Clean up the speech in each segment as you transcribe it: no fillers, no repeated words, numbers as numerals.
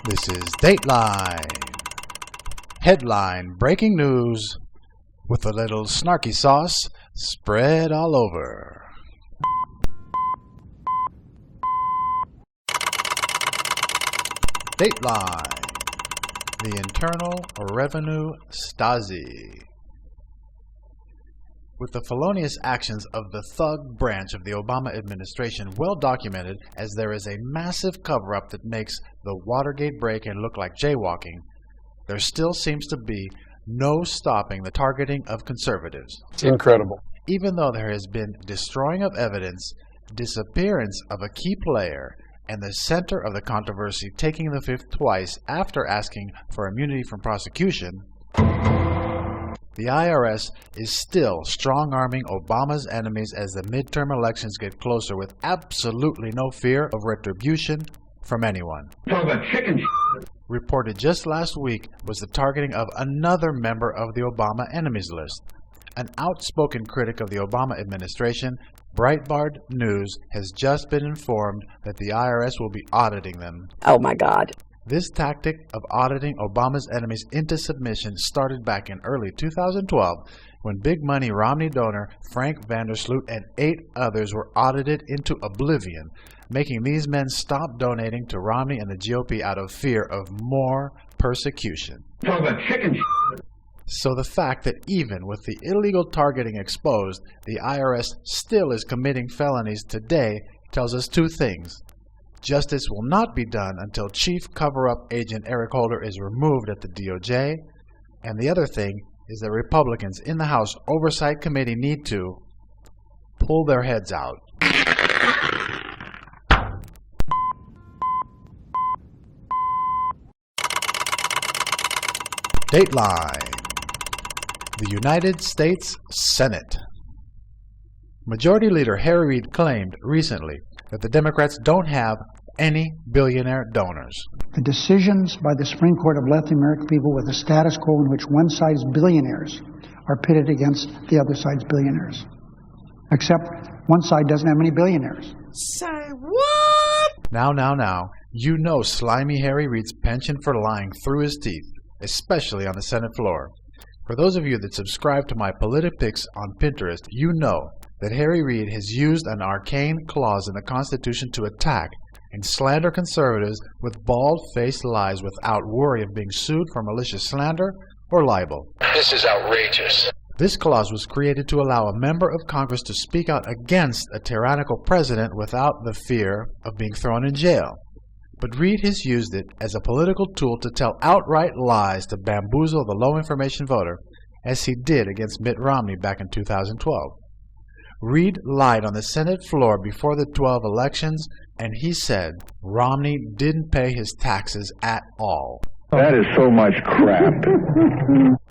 This is DateLine. Headline breaking news with a little snarky sauce spread all over. DateLine. The Internal Revenue Stasi. With the felonious actions of the thug branch of the Obama administration well documented, as there is a massive cover-up that makes the Watergate break-in look like jaywalking, there still seems to be no stopping the targeting of conservatives. It's incredible. Even though there has been destroying of evidence, disappearance of a key player, and the center of the controversy taking the fifth twice after asking for immunity from prosecution, the IRS is still strong-arming Obama's enemies as the midterm elections get closer with absolutely no fear of retribution from anyone. Talk about chicken shit. Reported just last week was the targeting of another member of the Obama enemies list. An outspoken critic of the Obama administration, Breitbart News, has just been informed that the IRS will be auditing them. Oh my God. This tactic of auditing Obama's enemies into submission started back in early 2012 when big money Romney donor Frank Vandersloot and 8 others were audited into oblivion, making these men stop donating to Romney and the GOP out of fear of more persecution. Talk about chicken shit. So the fact that even with the illegal targeting exposed, the IRS still is committing felonies today tells us two things. Justice will not be done until Chief Cover-Up Agent Eric Holder is removed at the DOJ, and the other thing is that Republicans in the House Oversight Committee need to pull their heads out. DateLine. The United States Senate. Majority Leader Harry Reid claimed recently that the Democrats don't have any billionaire donors. The decisions by the Supreme Court have left the American people with a status quo in which one side's billionaires are pitted against the other side's billionaires. Except one side doesn't have any billionaires. Say what? Now, you know slimy Harry Reid's penchant for lying through his teeth, especially on the Senate floor. For those of you that subscribe to my Politipics on Pinterest, you know that Harry Reid has used an arcane clause in the Constitution to attack and slander conservatives with bald-faced lies without worry of being sued for malicious slander or libel. This is outrageous. This clause was created to allow a member of Congress to speak out against a tyrannical president without the fear of being thrown in jail. But Reid has used it as a political tool to tell outright lies to bamboozle the low-information voter, as he did against Mitt Romney back in 2012. Reid lied on the Senate floor before the 12 elections, and he said Romney didn't pay his taxes at all. That is so much crap.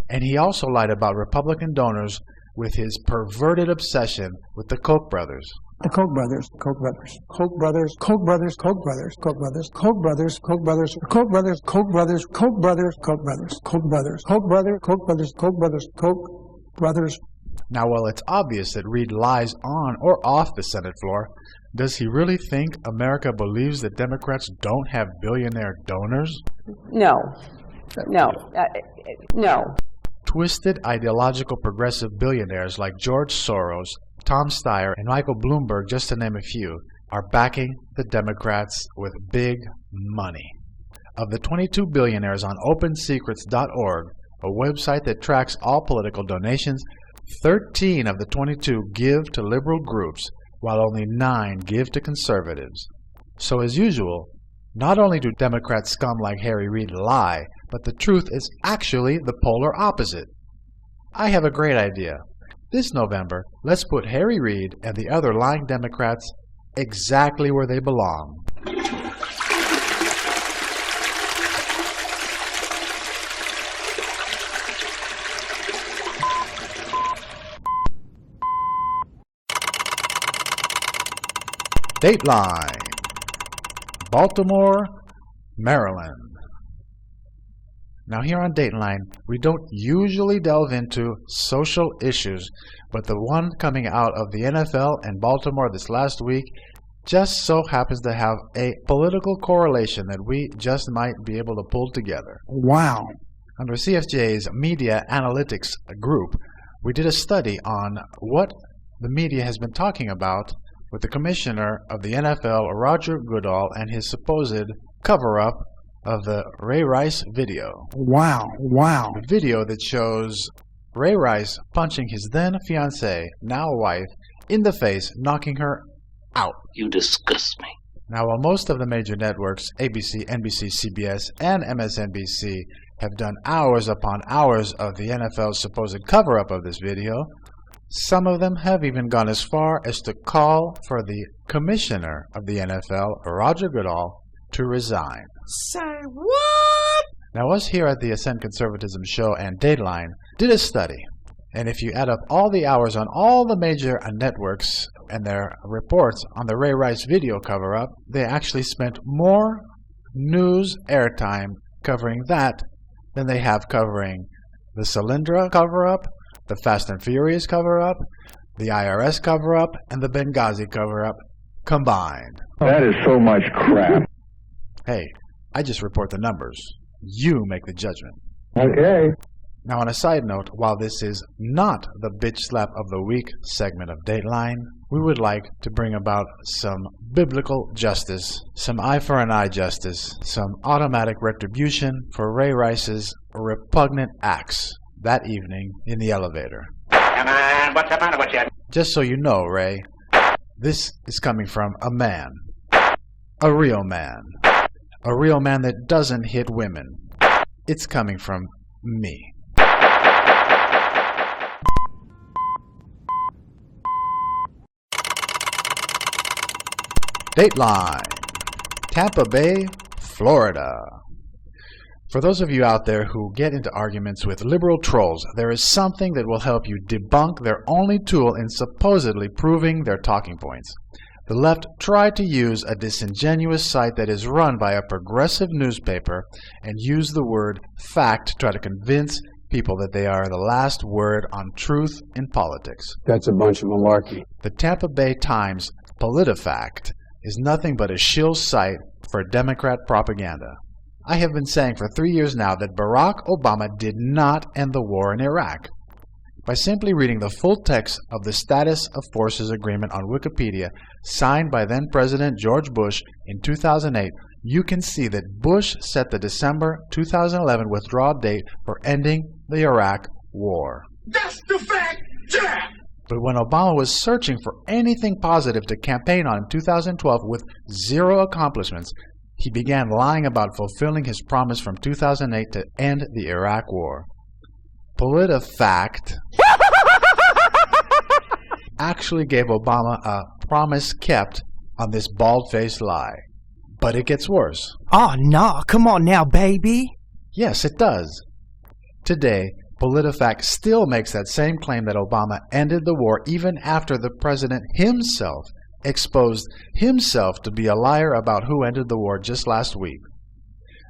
And he also lied about Republican donors with his perverted obsession with the Koch brothers. The Koch brothers, Koch brothers, Koch brothers, Koch brothers, Koch brothers, Koch brothers, Koch brothers, Koch brothers, Koch brothers, Koch brothers, Koch brothers, Koch brothers, Koch brothers, Koch brothers, Koch brothers, Koch brothers, Koch brothers. Now, while it's obvious that Reid lies on or off the Senate floor, does he really think America believes that Democrats don't have billionaire donors? No. Twisted ideological progressive billionaires like George Soros, Tom Steyer, and Michael Bloomberg, just to name a few, are backing the Democrats with big money. Of the 22 billionaires on OpenSecrets.org, a website that tracks all political donations, 13 of the 22 give to liberal groups, while only 9 give to conservatives. So as usual, not only do Democrat scum like Harry Reid lie, but the truth is actually the polar opposite. I have a great idea. This November, let's put Harry Reid and the other lying Democrats exactly where they belong. DateLine. Baltimore, Maryland. Now here on DateLine, we don't usually delve into social issues, but the one coming out of the NFL and Baltimore this last week just so happens to have a political correlation that we just might be able to pull together. Wow. Under CFJ's Media Analytics Group, we did a study on what the media has been talking about with the commissioner of the NFL, Roger Goodall, and his supposed cover-up of the Ray Rice video. Wow. Wow. A video that shows Ray Rice punching his then-fiancée, now wife, in the face, knocking her out. You disgust me. Now, while most of the major networks, ABC, NBC, CBS, and MSNBC, have done hours upon hours of the NFL's supposed cover-up of this video, some of them have even gone as far as to call for the commissioner of the NFL, Roger Goodall, to resign. Say what? Now, us here at the Ascend Conservatism show and DateLine did a study, and if you add up all the hours on all the major networks and their reports on the Ray Rice video cover-up, they actually spent more news airtime covering that than they have covering the Solyndra cover-up, the Fast and Furious cover-up, the IRS cover-up, and the Benghazi cover-up combined. That is so much crap. Hey, I just report the numbers. You make the judgment. Okay. Now, on a side note, while this is not the Bitch Slap of the Week segment of DateLine, we would like to bring about some biblical justice, some eye for an eye justice, some automatic retribution for Ray Rice's repugnant acts that evening in the elevator. Come on, what's the matter with you? Just so you know, Ray, this is coming from a man. A real man. A real man that doesn't hit women. It's coming from me. DateLine, Tampa Bay, Florida. For those of you out there who get into arguments with liberal trolls, there is something that will help you debunk their only tool in supposedly proving their talking points. The left tried to use a disingenuous site that is run by a progressive newspaper and use the word fact to try to convince people that they are the last word on truth in politics. That's a bunch of malarkey. The Tampa Bay Times PolitiFact is nothing but a shill site for Democrat propaganda. I have been saying for 3 years now that Barack Obama did not end the war in Iraq. By simply reading the full text of the Status of Forces Agreement on Wikipedia, signed by then-President George Bush in 2008, you can see that Bush set the December 2011 withdrawal date for ending the Iraq War. That's the fact, Jack! But when Obama was searching for anything positive to campaign on in 2012 with zero accomplishments, he began lying about fulfilling his promise from 2008 to end the Iraq War. PolitiFact actually gave Obama a promise kept on this bald-faced lie. But it gets worse. Oh, nah, come on now, baby. Yes, it does. Today, PolitiFact still makes that same claim that Obama ended the war even after the president himself exposed himself to be a liar about who ended the war just last week.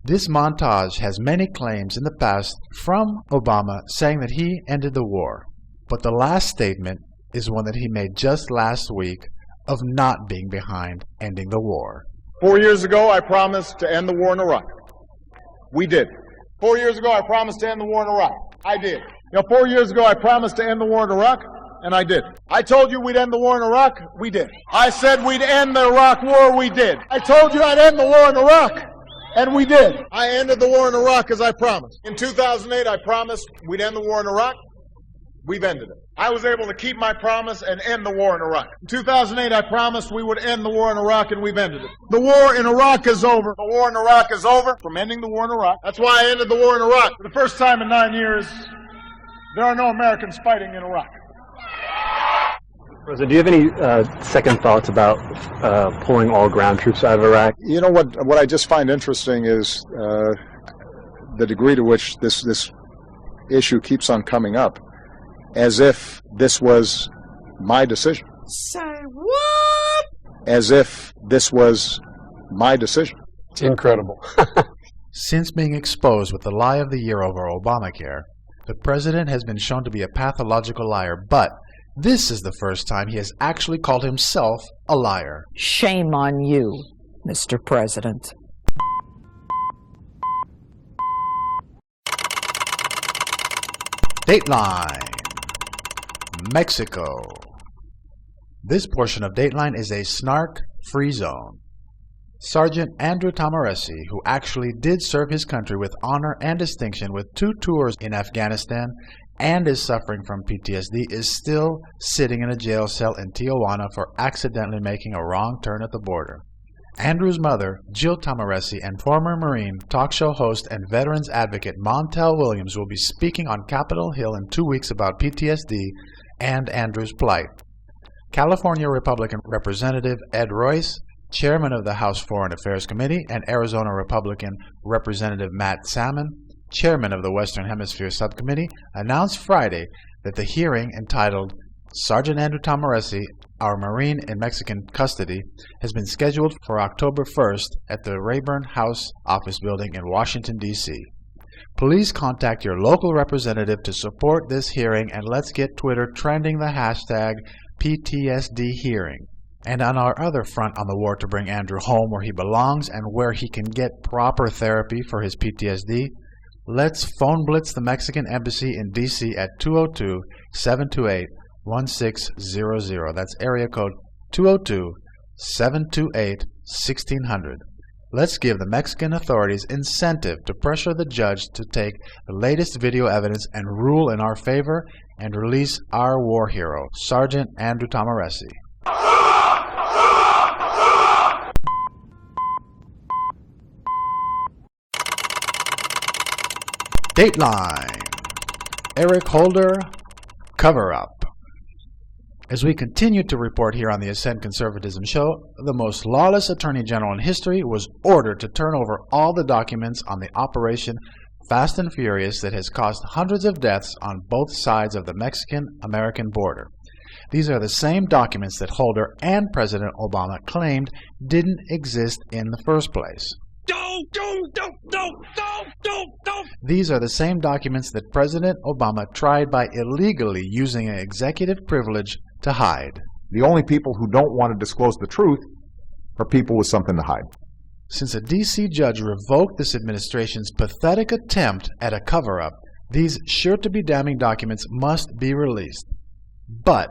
This montage has many claims in the past from Obama saying that he ended the war, but the last statement is one that he made just last week of not being behind ending the war. 4 years ago, I promised to end the war in Iraq. We did. 4 years ago, I promised to end the war in Iraq. I did. 4 years ago, I promised to end the war in Iraq, and I did. I told you we'd end the war in Iraq. We did. I said we'd end the Iraq war. We did. I told you I'd end the war in Iraq, and we did. I ended the war in Iraq as I promised. In 2008, I promised we'd end the war in Iraq. We've ended it. I was able to keep my promise and end the war in Iraq. In 2008, I promised we would end the war in Iraq, and we've ended it. The war in Iraq is over. The war in Iraq is over from ending the war in Iraq. That's why I ended the war in Iraq. For the first time in 9 years, there are no Americans fighting in Iraq. Rosa, do you have any second thoughts about pulling all ground troops out of Iraq? You know what I just find interesting is the degree to which this issue keeps on coming up, as if this was my decision. Say what? As if this was my decision. It's incredible. Since being exposed with the lie of the year over Obamacare, the president has been shown to be a pathological liar, but This is the first time he has actually called himself a liar. Shame on you, Mr. President. DateLine, Mexico. This portion of DateLine is a snark-free zone. Sergeant Andrew Tamaresi, who actually did serve his country with honor and distinction with 2 tours in Afghanistan and is suffering from PTSD, is still sitting in a jail cell in Tijuana for accidentally making a wrong turn at the border. Andrew's mother, Jill Tamaresi, and former Marine, talk show host, and veterans advocate Montel Williams will be speaking on Capitol Hill in 2 weeks about PTSD and Andrew's plight. California Republican Representative Ed Royce, Chairman of the House Foreign Affairs Committee, and Arizona Republican Representative Matt Salmon, Chairman of the Western Hemisphere Subcommittee, announced Friday that the hearing entitled Sergeant Andrew Tamaresi, Our Marine in Mexican Custody, has been scheduled for October 1st at the Rayburn House Office Building in Washington, D.C. Please contact your local representative to support this hearing, and let's get Twitter trending the hashtag PTSD hearing. And on our other front on the war to bring Andrew home where he belongs and where he can get proper therapy for his PTSD, let's phone blitz the Mexican Embassy in D.C. at 202-728-1600. That's area code 202-728-1600. Let's give the Mexican authorities incentive to pressure the judge to take the latest video evidence and rule in our favor and release our war hero, Sergeant Andrew Tamaresi. DateLine, Eric Holder, cover-up. As we continue to report here on the Ascend Conservatism show, the most lawless Attorney General in history was ordered to turn over all the documents on the Operation Fast and Furious that has caused hundreds of deaths on both sides of the Mexican-American border. These are the same documents that Holder and President Obama claimed didn't exist in the first place. These are the same documents that President Obama tried by illegally using an executive privilege to hide. The only people who don't want to disclose the truth are people with something to hide. Since a D.C. judge revoked this administration's pathetic attempt at a cover-up, these sure-to-be damning documents must be released. But,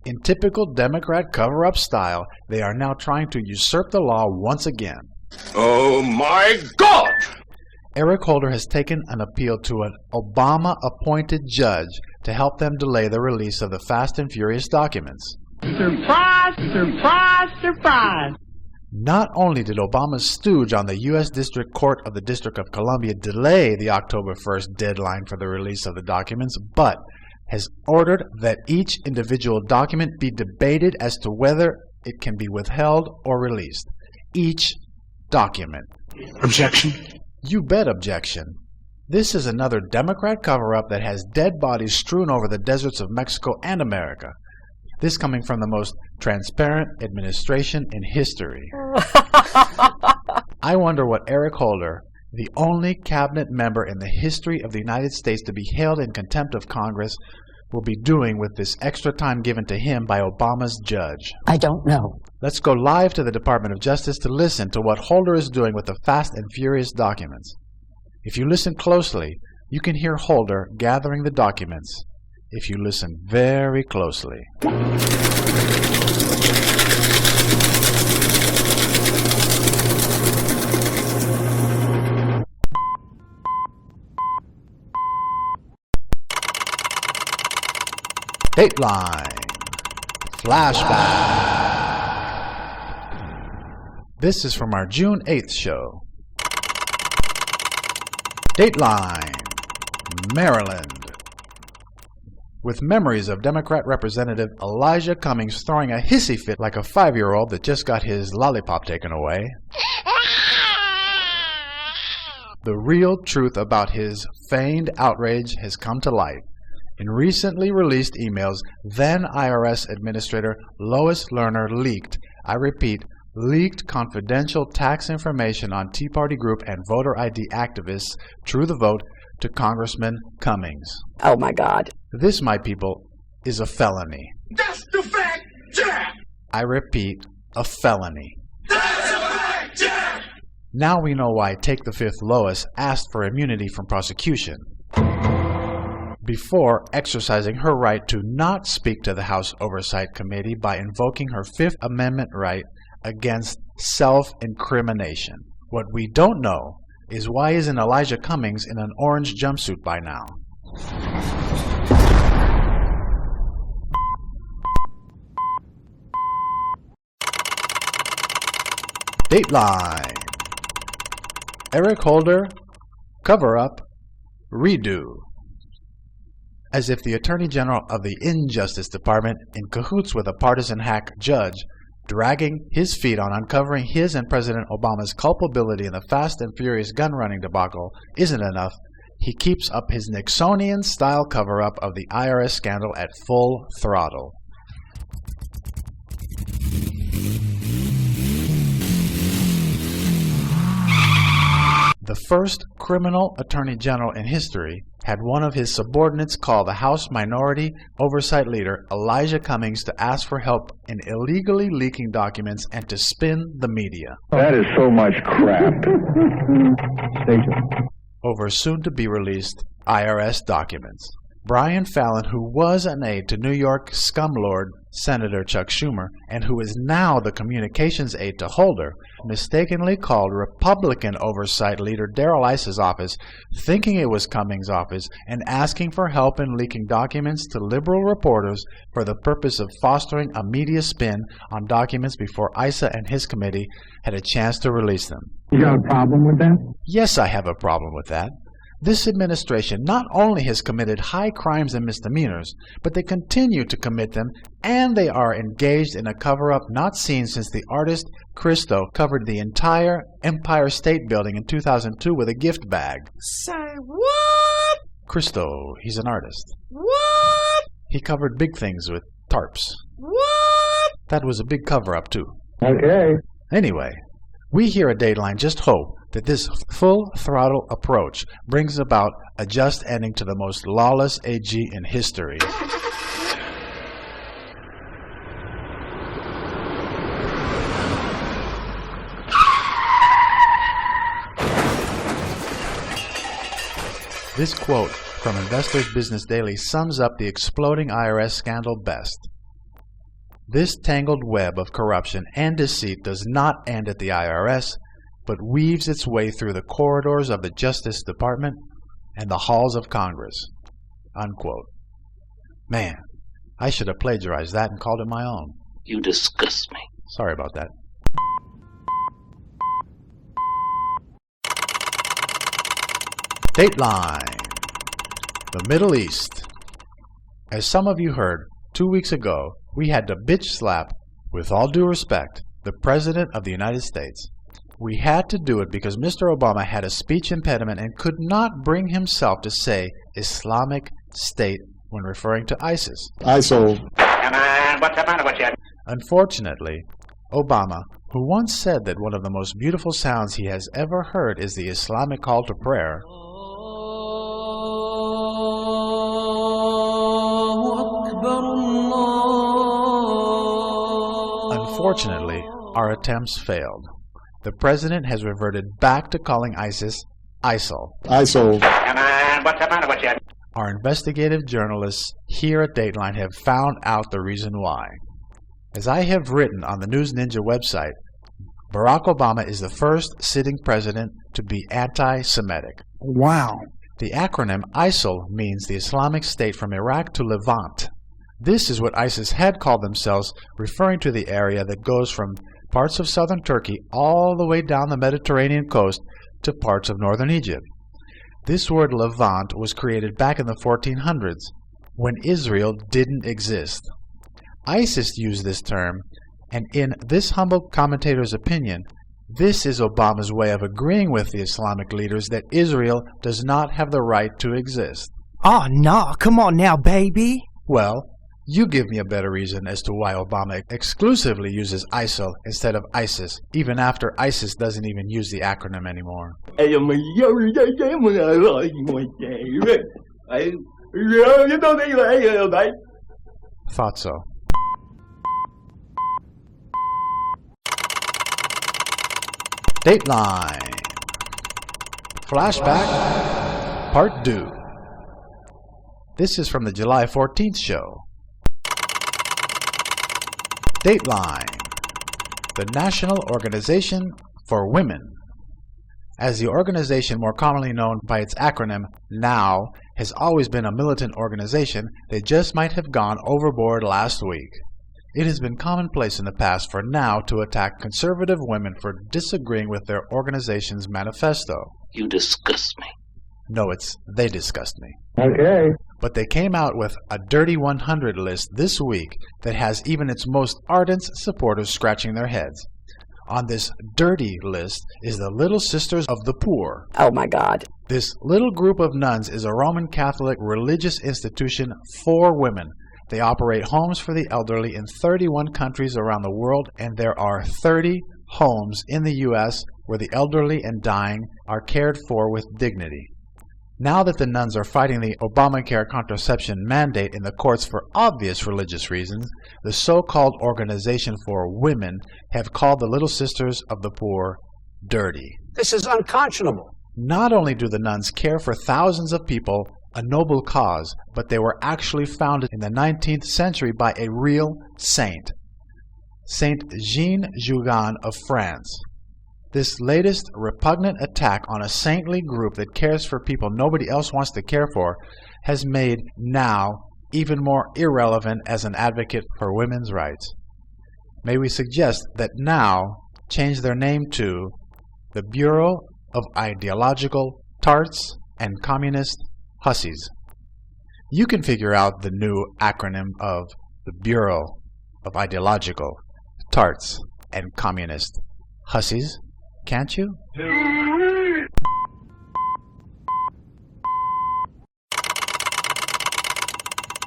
in typical Democrat cover-up style, they are now trying to usurp the law once again. Oh my God! Eric Holder has taken an appeal to an Obama-appointed judge to help them delay the release of the Fast and Furious documents. Surprise, surprise, surprise! Not only did Obama's stooge on the U.S. District Court of the District of Columbia delay the October 1st deadline for the release of the documents, but has ordered that each individual document be debated as to whether it can be withheld or released. Each document. Objection. You bet objection. This is another Democrat cover-up that has dead bodies strewn over the deserts of Mexico and America. This coming from the most transparent administration in history. I wonder what Eric Holder, the only cabinet member in the history of the United States to be held in contempt of Congress, will be doing with this extra time given to him by Obama's judge. I don't know. Let's go live to the Department of Justice to listen to what Holder is doing with the Fast and Furious documents. If you listen closely, you can hear Holder gathering the documents. If you listen very closely. DateLine, Flashback. This is from our June 8th show. DateLine, Maryland. With memories of Democrat Representative Elijah Cummings throwing a hissy fit like a 5-year-old that just got his lollipop taken away. The real truth about his feigned outrage has come to light. In recently released emails, then IRS Administrator Lois Lerner leaked, I repeat, leaked confidential tax information on Tea Party group and voter ID activists, True the Vote, to Congressman Cummings. Oh my God. This, my people, is a felony. That's the fact, Jack! I repeat, a felony. That's a fact, Jack! Now we know why Take the Fifth Lois asked for immunity from prosecution before exercising her right to not speak to the House Oversight Committee by invoking her Fifth Amendment right against self-incrimination. What we don't know is why isn't Elijah Cummings in an orange jumpsuit by now? DateLine. Eric Holder, cover-up, redo. As if the Attorney General of the Injustice Department, in cahoots with a partisan hack judge, dragging his feet on uncovering his and President Obama's culpability in the Fast and Furious gun-running debacle isn't enough, he keeps up his Nixonian-style cover-up of the IRS scandal at full throttle. The first criminal attorney general in history had one of his subordinates call the House Minority Oversight Leader, Elijah Cummings, to ask for help in illegally leaking documents and to spin the media That is so much crap. over soon-to-be-released IRS documents. Brian Fallon, who was an aide to New York scumlord Senator Chuck Schumer, and who is now the communications aide to Holder, mistakenly called Republican Oversight Leader Darrell Iss's office, thinking it was Cummings' office, and asking for help in leaking documents to liberal reporters for the purpose of fostering a media spin on documents before Issa and his committee had a chance to release them. You got a problem with that? Yes, I have a problem with that. This administration not only has committed high crimes and misdemeanors, but they continue to commit them, and they are engaged in a cover-up not seen since the artist Christo covered the entire Empire State Building in 2002 with a gift bag. Say what? Christo, he's an artist. What? He covered big things with tarps. What? That was a big cover-up, too. Okay. Anyway, we here at DateLine just hope that this full-throttle approach brings about a just ending to the most lawless AG in history. This quote from Investors Business Daily sums up the exploding IRS scandal best. This tangled web of corruption and deceit does not end at the IRS, but weaves its way through the corridors of the Justice Department and the halls of Congress. Unquote. Man, I should have plagiarized that and called it my own. You disgust me. Sorry about that. DateLine. The Middle East. As some of you heard, 2 weeks ago, we had to bitch slap, with all due respect, the President of the United States. We had to do it because Mr. Obama had a speech impediment and could not bring himself to say Islamic State when referring to ISIS. ISIL. Come on, what's the matter with you? Unfortunately, Obama, who once said that one of the most beautiful sounds he has ever heard is the Islamic call to prayer, unfortunately, our attempts failed. The president has reverted back to calling ISIS ISIL. ISIL. Come on, what's the matter with you? Our investigative journalists here at DateLine have found out the reason why. As I have written on the News Ninja website, Barack Obama is the first sitting president to be anti-Semitic. Wow. The acronym ISIL means the Islamic State from Iraq to Levant. This is what ISIS had called themselves, referring to the area that goes from parts of southern Turkey all the way down the Mediterranean coast to parts of northern Egypt. This word Levant was created back in the 1400s, when Israel didn't exist. ISIS used this term, and in this humble commentator's opinion, this is Obama's way of agreeing with the Islamic leaders that Israel does not have the right to exist. Oh, nah, come on now, baby. Well, you give me a better reason as to why Obama exclusively uses ISIL instead of ISIS, even after ISIS doesn't even use the acronym anymore. Thought so. DateLine. Flashback Part 2. This is from the July 14th show. DateLine, the National Organization for Women. As the organization more commonly known by its acronym NOW has always been a militant organization, they just might have gone overboard last week. It has been commonplace in the past for NOW to attack conservative women for disagreeing with their organization's manifesto. You disgust me. No, it's they disgust me. Okay. But they came out with a Dirty 100 list this week that has even its most ardent supporters scratching their heads. On this dirty list is the Little Sisters of the Poor. Oh my God. This little group of nuns is a Roman Catholic religious institution for women. They operate homes for the elderly in 31 countries around the world, and there are 30 homes in the U.S. where the elderly and dying are cared for with dignity. Now that the nuns are fighting the Obamacare contraception mandate in the courts for obvious religious reasons, the so-called Organization for Women have called the Little Sisters of the Poor dirty. This is unconscionable. Not only do the nuns care for thousands of people, a noble cause, but they were actually founded in the 19th century by a real saint, Saint Jean Jougan of France. This latest repugnant attack on a saintly group that cares for people nobody else wants to care for has made NOW even more irrelevant as an advocate for women's rights. May we suggest that NOW change their name to the Bureau of Ideological Tarts and Communist Hussies. You can figure out the new acronym of the Bureau of Ideological Tarts and Communist Hussies, can't you?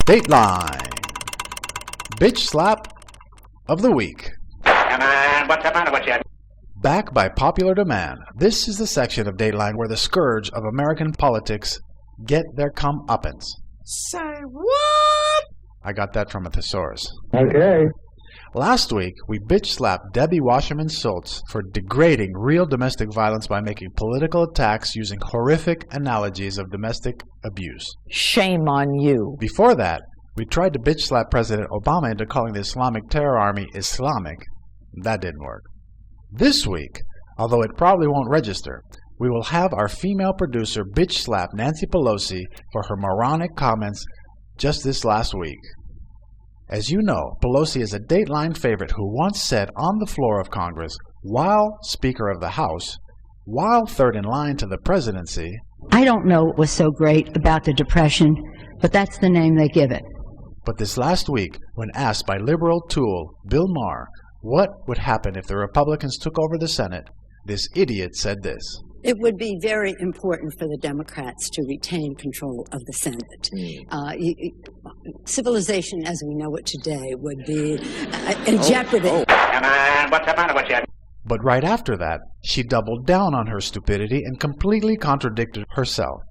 DateLine. Bitch Slap of the Week. Come on, what's the matter with you? Back by popular demand, this is the section of DateLine where the scourge of American politics get their comeuppance. Say what? I got that from a thesaurus. Okay. Last week, we bitch-slapped Debbie Wasserman Schultz for degrading real domestic violence by making political attacks using horrific analogies of domestic abuse. Shame on you. Before that, we tried to bitch-slap President Obama into calling the Islamic Terror Army Islamic. That didn't work. This week, although it probably won't register, we will have our female producer bitch-slap Nancy Pelosi for her moronic comments just this last week. As you know, Pelosi is a DateLine favorite who once said on the floor of Congress, while Speaker of the House, while third in line to the presidency, I don't know what was so great about the Depression, but that's the name they give it. But this last week, when asked by liberal tool Bill Maher what would happen if the Republicans took over the Senate, this idiot said this. It would be very important for the Democrats to retain control of the Senate. Civilization as we know it today would be in jeopardy. Come on, what's the matter with you? But right after that, she doubled down on her stupidity and completely contradicted herself.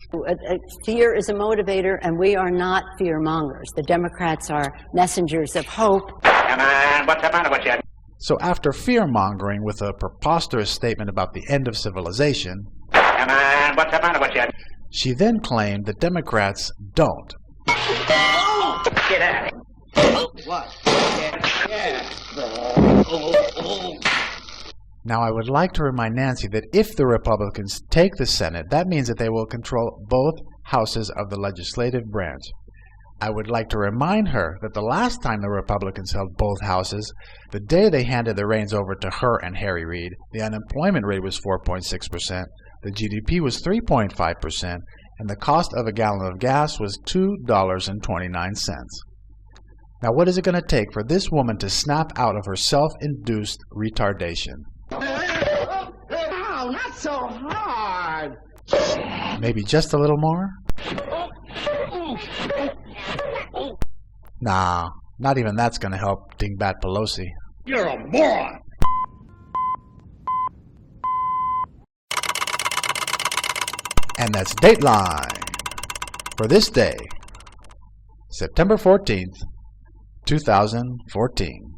Fear is a motivator, and we are not fear-mongers. The Democrats are messengers of hope. Come on, what's the matter with you? So after fear-mongering with a preposterous statement about the end of civilization, come on, what's the matter with you? She then claimed that Democrats don't. Get out of here. What? Yeah. Now I would like to remind Nancy that if the Republicans take the Senate, that means that they will control both houses of the legislative branch. I would like to remind her that the last time the Republicans held both houses, the day they handed the reins over to her and Harry Reid, the unemployment rate was 4.6%, the GDP was 3.5%, and the cost of a gallon of gas was $2.29. Now what is it going to take for this woman to snap out of her self-induced retardation? Ow, not so hard. Maybe just a little more? Nah, not even that's gonna help Dingbat Pelosi. You're a moron. And that's DateLine for this day, September 14th, 2014.